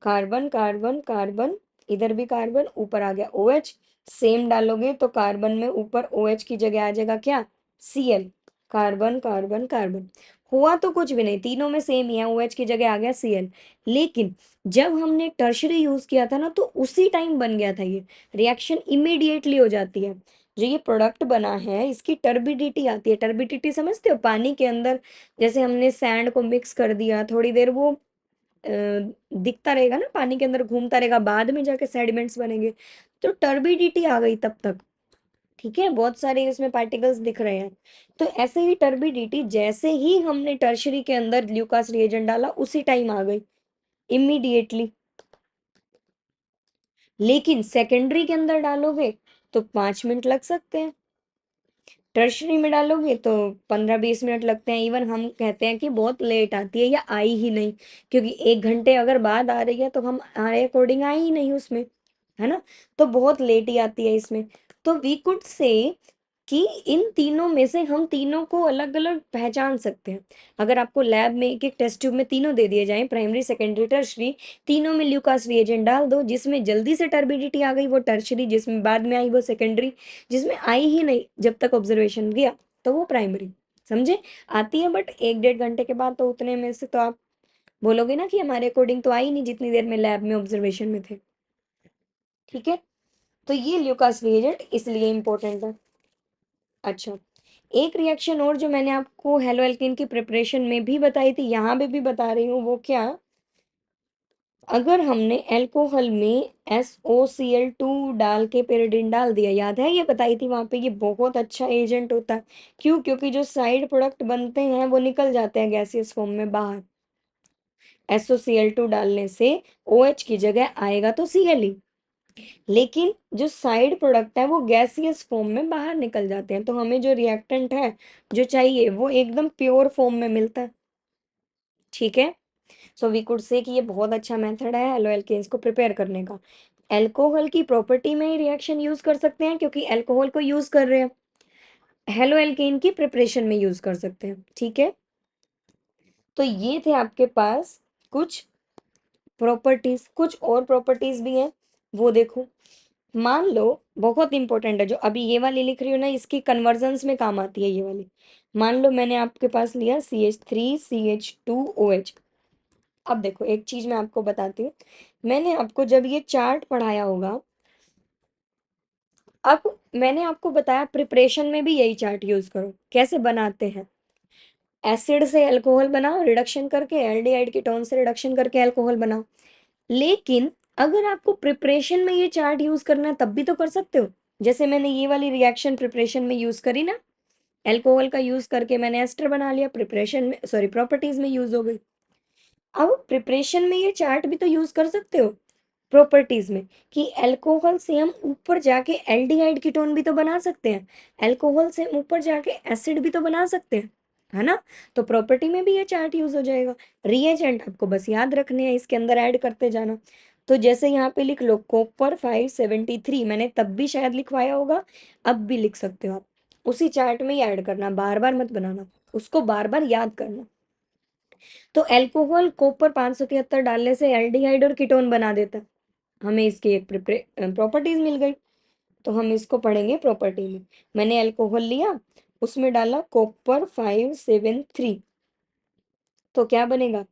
कार्बन कार्बन कार्बन, इधर भी कार्बन, ऊपर आ गया OH, सेम डालोगे तो कार्बन में ऊपर OH की जगह आ जाएगा क्या, Cl। कार्बन कार्बन कार्बन, हुआ तो कुछ भी नहीं, तीनों में सेम ही है, OH की जगह आ गया Cl। लेकिन जब हमने टर्शरी यूज किया था ना, तो उसी टाइम बन गया था ये, रिएक्शन इमीडिएटली हो जाती है। जो ये प्रोडक्ट बना है इसकी टर्बिडिटी आती है, टर्बिडिटी समझते हो, पानी के अंदर जैसे हमने सैंड को मिक्स कर दिया, थोड़ी देर वो दिखता रहेगा ना, पानी के अंदर घूमता रहेगा, बाद में जाके सेडिमेंट्स बनेंगे, तो टर्बिडिटी आ गई तब तक। ठीक है, बहुत सारे इसमें पार्टिकल्स दिख रहे हैं। तो ऐसे ही टर्बिडिटी जैसे ही हमने टर्शरी के अंदर ल्यूकास रिएजेंट डाला उसी टाइम आ गई, इमीडिएटली। लेकिन सेकेंडरी के अंदर डालोगे तो 5 मिनट लग सकते हैं, टर्शरी में डालोगे तो 15-20 मिनट लगते हैं। इवन हम कहते हैं कि बहुत लेट आती है या आई ही नहीं, क्योंकि 1 घंटे अगर बाद आ रही है तो हम हमारे अकॉर्डिंग आई ही नहीं उसमें, है ना, तो बहुत लेट ही आती है इसमें। तो वी कुड से कि इन तीनों में से हम तीनों को अलग अलग पहचान सकते हैं। अगर आपको लैब में एक एक टेस्ट ट्यूब में तीनों दे दिए जाएं, प्राइमरी सेकेंडरी टर्शरी, तीनों में ल्यूकास रिएजेंट डाल दो, जिसमें जल्दी से टर्बिडिटी आ गई वो टर्शरी, जिसमें बाद में आई वो सेकेंडरी, जिसमें आई ही नहीं जब तक ऑब्जर्वेशन गया तो वो प्राइमरी। समझे, आती है बट 1-1.5 घंटे के बाद, तो उतने में से तो आप बोलोगे ना कि हमारे अकॉर्डिंग तो आई नहीं जितनी देर में लैब में ऑब्जर्वेशन में थे। ठीक है, तो ये ल्यूकास रिएजेंट इसलिए इंपॉर्टेंट है। अच्छा, एक रिएक्शन और जो मैंने आपको हेलो एल्केन की प्रिपरेशन में भी बताई थी, यहाँ पे भी बता रही हूँ, वो क्या, अगर हमने अल्कोहल में SOCl2 डाल के पेरिडिन डाल दिया, याद है ये बताई थी वहां पे, ये बहुत अच्छा एजेंट होता है। क्यों, क्योंकि जो साइड प्रोडक्ट बनते हैं वो निकल जाते हैं गैसियस फॉर्म में बाहर। SOCl2 डालने से OH की जगह आएगा तो Cl ही, लेकिन जो साइड प्रोडक्ट है वो गैसियस फॉर्म में बाहर निकल जाते हैं, तो हमें जो रिएक्टेंट है जो चाहिए वो एकदम प्योर फॉर्म में मिलता है। ठीक है, सो वी कुड से कि ये बहुत अच्छा मेथड है हेलो एल्केन्स को प्रिपेयर करने का। अल्कोहल की प्रॉपर्टी में ही रिएक्शन यूज कर सकते हैं, क्योंकि अल्कोहल को यूज कर रहे हैं, हेलो एल्केन की प्रिपरेशन में यूज कर सकते हैं। ठीक है, तो ये थे आपके पास कुछ प्रॉपर्टीज, कुछ और प्रॉपर्टीज भी हैं, वो देखो। मान लो, बहुत इंपॉर्टेंट है, जो अभी ये वाली लिख रही हूँ ना, इसकी कन्वर्जन्स में काम आती है ये वाली। मान लो मैंने आपके पास लिया CH3CH2OH। अब देखो एक चीज मैं आपको बताती हूँ, मैंने आपको जब ये चार्ट पढ़ाया होगा, अब मैंने आपको बताया प्रिपरेशन में भी यही चार्ट यूज करो, कैसे बनाते हैं, एसिड से अल्कोहल बनाओ रिडक्शन करके, एल्डिहाइड कीटोन से रिडक्शन करके अल्कोहल बनाओ। लेकिन अगर आपको प्रिपरेशन में ये चार्ट यूज करना है तब भी तो कर सकते हो, जैसे मैंने ये वाली रिएक्शन प्रिपरेशन में यूज करी ना, अल्कोहल का यूज करके मैंने एस्टर बना लिया, प्रिपरेशन में सॉरी प्रॉपर्टीज में यूज हो गई। अब प्रिपरेशन में ये चार्ट भी तो यूज कर सकते हो प्रॉपर्टीज में, कि अल्कोहल से हम ऊपर जाके एल्डिहाइड कीटोन भी तो बना सकते हैं, अल्कोहल से हम ऊपर जाके एसिड भी तो बना सकते हैं, है ना, तो प्रॉपर्टी में भी ये चार्ट यूज हो जाएगा। रिएजेंट आपको बस याद रखने हैं, इसके अंदर ऐड करते जाना। तो जैसे यहाँ पे लिख लो कॉपर 573, मैंने तब भी शायद लिखवाया होगा, अब भी लिख सकते हो आप, उसी चार्ट में ही ऐड करना, बार बार मत बनाना, उसको बार बार याद करना। तो अल्कोहल कॉपर 573 डालने से एल्डिहाइड और कीटोन बना देता है, हमें इसकी एक प्रॉपर्टीज मिल गई। तो हम इसको पढ़ेंगे प्रॉपर्टी में। मैंने अल्कोहल लिया, उसमें डाला कॉपर 573, तो क्या बनेगा,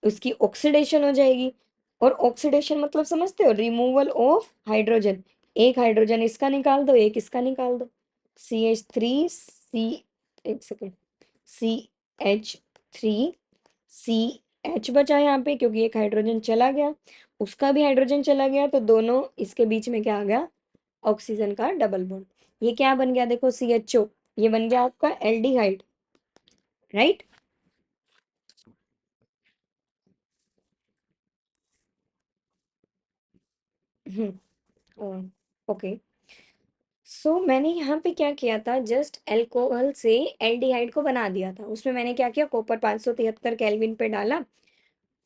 उसकी ऑक्सीडेशन हो जाएगी। और ऑक्सीडेशन मतलब समझते हो, रिमूवल ऑफ हाइड्रोजन, एक हाइड्रोजन इसका निकाल दो, एक इसका निकाल दो, CH3 एक सेकेंड, CH3CH बचा यहाँ पे, क्योंकि एक हाइड्रोजन चला गया, उसका भी हाइड्रोजन चला गया, तो दोनों इसके बीच में क्या आ गया, ऑक्सीजन का डबल बॉन्ड। ये क्या बन गया, देखो CHO, ये बन गया आपका एल्डिहाइड, राइट। हम्म, ओके, मैंने यहाँ पे क्या किया था, जस्ट अल्कोहल से एल्डिहाइड को बना दिया था। उसमें मैंने क्या किया, कॉपर 573 केल्विन पे डाला,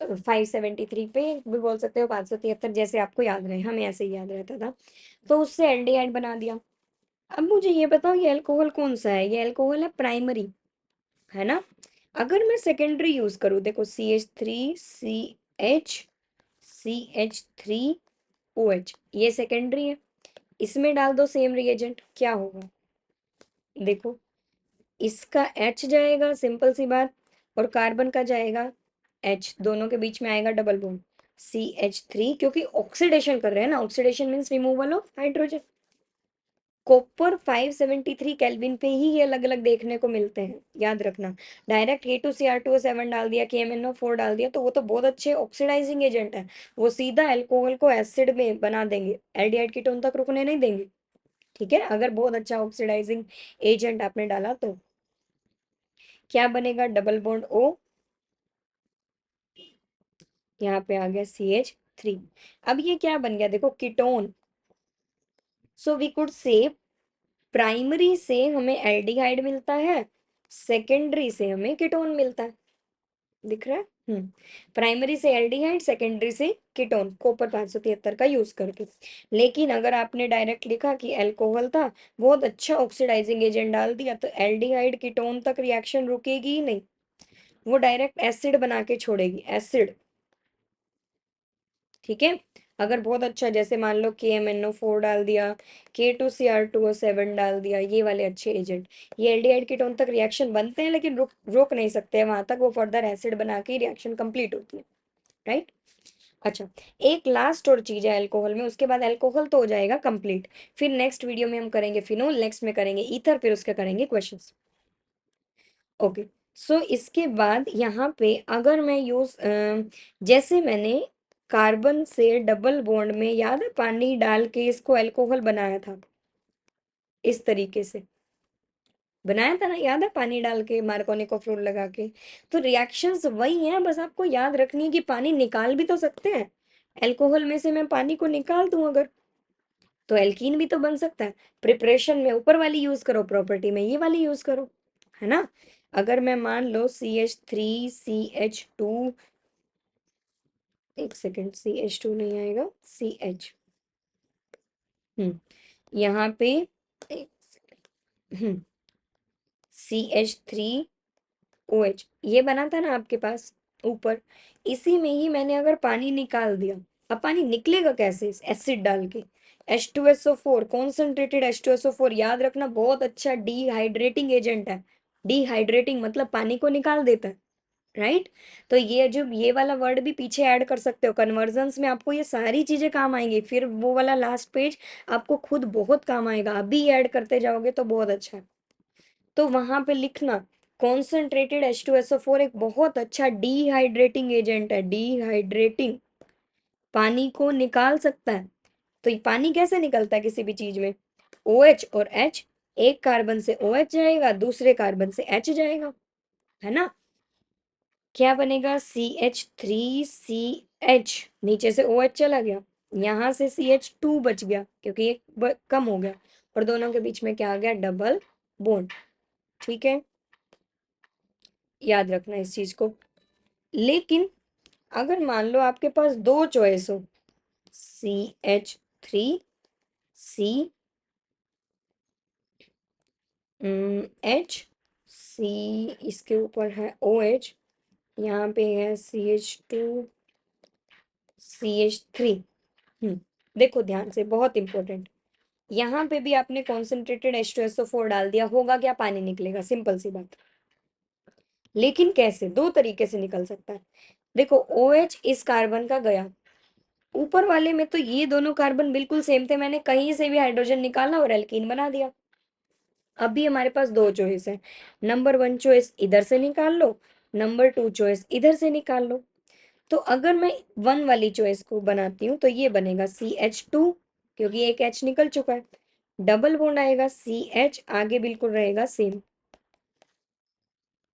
573 पे भी बोल सकते हो, 573 जैसे आपको याद रहे, हमें ऐसे ही याद रहता था। तो उससे एल्डिहाइड बना दिया। अब मुझे ये बताओ, ये अल्कोहल कौन सा है, ये अल्कोहल है प्राइमरी, है ना। अगर मैं सेकेंडरी यूज करूँ, देखो CH3CH CH3OH, ये सेकेंडरी है। इसमें डाल दो सेम रिएजेंट, क्या होगा, देखो इसका H जाएगा, सिंपल सी बात, और कार्बन का जाएगा H, दोनों के बीच में आएगा डबल बॉन्ड CH3, क्योंकि ऑक्सीडेशन कर रहे हैं ना, oxidation means removal of hydrogen. Copper 573 kelvin पे ही ये अलग अलग देखने को मिलते हैं, याद रखना। डायरेक्ट K2Cr2O7 डाल दिया, KMnO4 डाल दिया, तो वो तो बहुत अच्छे ऑक्सीडाइजिंग एजेंट है, वो सीधा अल्कोहल को एसिड में बना देंगे, एल्डिहाइड कीटोन तक रुकने नहीं देंगे। ठीक है, अगर बहुत अच्छा ऑक्सीडाइजिंग एजेंट आपने डाला तो क्या बनेगा, डबल बॉन्ड O, यहाँ पे आ गया CH3। अब ये क्या बन गया, देखो ketone. So we could say primary से हमें एल्डिहाइड मिलता है, सेकेंडरी से हमें कीटोन मिलता है, दिख रहा है। प्राइमरी से एल्डिहाइड, सेकेंडरी से कीटोन, कॉपर 573 का यूज करके। लेकिन अगर आपने डायरेक्ट लिखा कि अल्कोहल था, बहुत अच्छा ऑक्सीडाइजिंग एजेंट डाल दिया, तो एल्डिहाइड कीटोन तक रिएक्शन रुकेगी ही नहीं, वो डायरेक्ट एसिड बना के छोड़ेगी, एसिड। ठीक है, अगर बहुत अच्छा, जैसे मान लो KMnO4 डाल दिया, K2Cr2O7 डाल दिया, ये वाले अच्छे एजेंट, ये एल्डिहाइड कीटोन तक रिएक्शन बनते हैं, लेकिन रुक रोक नहीं सकते हैं वहां तक, वो फर्दर एसिड बना के रिएक्शन कंप्लीट होती है, राइट। अच्छा, एक लास्ट और चीज है अल्कोहल में, उसके बाद अल्कोहल तो हो जाएगा कंप्लीट। फिर नेक्स्ट वीडियो में हम करेंगे फिनोल, नेक्स्ट में करेंगे ईथर, फिर उसके करेंगे क्वेश्चंस। ओके, सो इसके बाद यहाँ पे अगर मैं यूज, जैसे मैंने कार्बन से डबल बॉन्ड में, याद है, पानी डाल के इसको अल्कोहल बनाया था, इस तरीके से बनाया था ना, याद है, पानी डाल के मार्कोनिको फ्लोर लगा के। तो रिएक्शंस वही हैं, बस आपको याद रखनी है कि पानी निकाल भी तो सकते हैं, अल्कोहल में से मैं पानी को निकाल दूं अगर, तो एल्कीन भी तो बन सकता है। प्रिपरेशन में ऊपर वाली यूज करो, प्रॉपर्टी में ये वाली यूज करो, है ना। अगर मैं मान लो CH3CH2, एक सेकेंड, CH2 नहीं आएगा, CH, यहाँ पे एक, हम्म CH3OH, ये बना था ना आपके पास ऊपर, इसी में ही मैंने अगर पानी निकाल दिया, अब पानी निकलेगा कैसे, एसिड डाल के, H2SO4, कॉन्सेंट्रेटेड H2SO4, याद रखना बहुत अच्छा डिहाइड्रेटिंग एजेंट है, डिहाइड्रेटिंग मतलब पानी को निकाल देता है, राइट। तो ये जो ये वाला वर्ड भी पीछे ऐड कर सकते हो, कन्वर्जन्स में आपको ये सारी चीजें काम आएंगी, फिर वो वाला लास्ट पेज आपको खुद बहुत काम आएगा, अभी ऐड करते जाओगे तो बहुत अच्छा है। तो वहां पे लिखना, कॉन्सेंट्रेटेड H2SO4 एक बहुत अच्छा डिहाइड्रेटिंग एजेंट है, डिहाइड्रेटिंग, पानी को निकाल सकता है। तो ये पानी कैसे निकलता है किसी भी चीज में, OH और H, एक कार्बन से OH जाएगा, दूसरे कार्बन से H जाएगा, है ना। क्या बनेगा, CH3CH, नीचे से OH चला गया, यहाँ से CH2 बच गया क्योंकि एक कम हो गया, और दोनों के बीच में क्या आ गया, डबल बॉन्ड। ठीक है, याद रखना इस चीज को। लेकिन अगर मान लो आपके पास दो चॉइस हो, CH3C, H, इसके ऊपर है OH, यहाँ पे है CH2CH3। देखो ध्यान से, बहुत इंपॉर्टेंट, यहाँ पे भी आपने कॉन्सेंट्रेटेड H2SO4 डाल दिया, होगा क्या, पानी निकलेगा, सिंपल सी बात। लेकिन कैसे, दो तरीके से निकल सकता है। देखो OH इस कार्बन का गया, ऊपर वाले में तो ये दोनों कार्बन बिल्कुल सेम थे, मैंने कहीं से भी हाइड्रोजन निकाला और एल्कीन बना दिया। अभी हमारे पास दो चॉइस है, नंबर 1 चॉइस इधर से निकाल लो, नंबर 2 चॉइस इधर से निकाल लो। तो अगर मैं 1 वाली चॉइस को बनाती हूँ तो ये बनेगा CH2, क्योंकि एक H निकल चुका है, डबल बॉन्ड आएगा CH, आगे बिल्कुल रहेगा सेम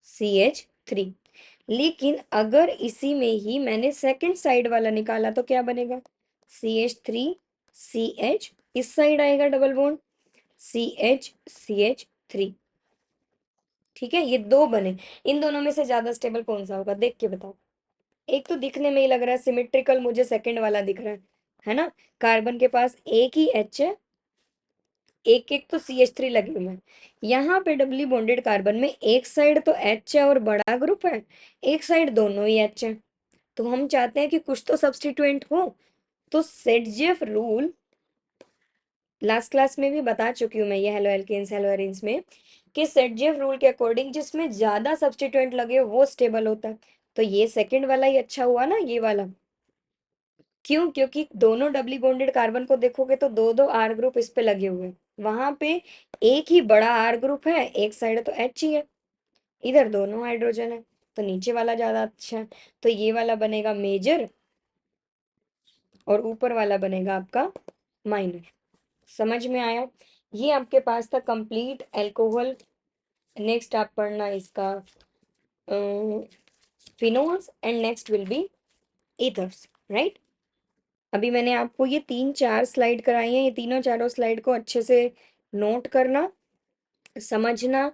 CH3। लेकिन अगर इसी में ही मैंने सेकंड साइड वाला निकाला तो क्या बनेगा, CH3CH, इस साइड आएगा डबल बॉन्ड CH3। ठीक है, ये दो बने। इन दोनों में से ज्यादा स्टेबल कौन सा होगा, देख के बताओ। एक तो दिखने में ही लग रहा है सिमेट्रिकल, मुझे सेकंड वाला दिख रहा है ना। कार्बन के पास एक ही एच है, एक एक तो CH3 लगे हुए हैं। यहाँ पे डबली बॉन्डेड कार्बन में एक साइड तो एच है और बड़ा ग्रुप है, एक साइड दोनों ही एच है। तो हम चाहते हैं कि कुछ तो सब्स्टिट्यूएंट हो। तो सेटजेफ रूल लास्ट क्लास में भी बता चुकी हूँ मैं, ये हेलो एल्केन्स हेलो एरीन्स में, कि सेटजेफ रूल के अकॉर्डिंग जिसमें ज्यादा सब्स्टिट्यूएंट लगे हो वो स्टेबल होता है। तो ये सेकंड वाला ही अच्छा हुआ ना, ये वाला। क्यों? क्योंकि दोनों डबली बॉन्डेड कार्बन को देखोगे तो दो दो आर ग्रुप इस पे लगे हुए हैं, वहां पे एक ही बड़ा आर ग्रुप है, एक साइड तो एच ही है, इधर दोनों हाइड्रोजन है, तो नीचे वाला ज्यादा अच्छा है। तो ये वाला बनेगा मेजर और ऊपर वाला बनेगा आपका माइनर। समझ में आया? ये आपके पास था कंप्लीट एल्कोहल। नेक्स्ट आप पढ़ना इसका phenols and next will be ethers, right. अभी मैंने आपको ये 3 4 स्लाइड कराई हैं, ये तीनों चारों स्लाइड को अच्छे से नोट करना, समझना।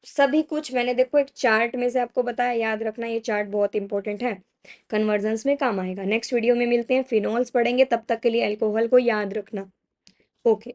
सभी कुछ मैंने देखो एक चार्ट में से आपको बताया, याद रखना ये चार्ट बहुत इंपॉर्टेंट है, कन्वर्जन्स में काम आएगा। नेक्स्ट वीडियो में मिलते हैं, फिनोल्स पढ़ेंगे, तब तक के लिए अल्कोहल को याद रखना। ओके।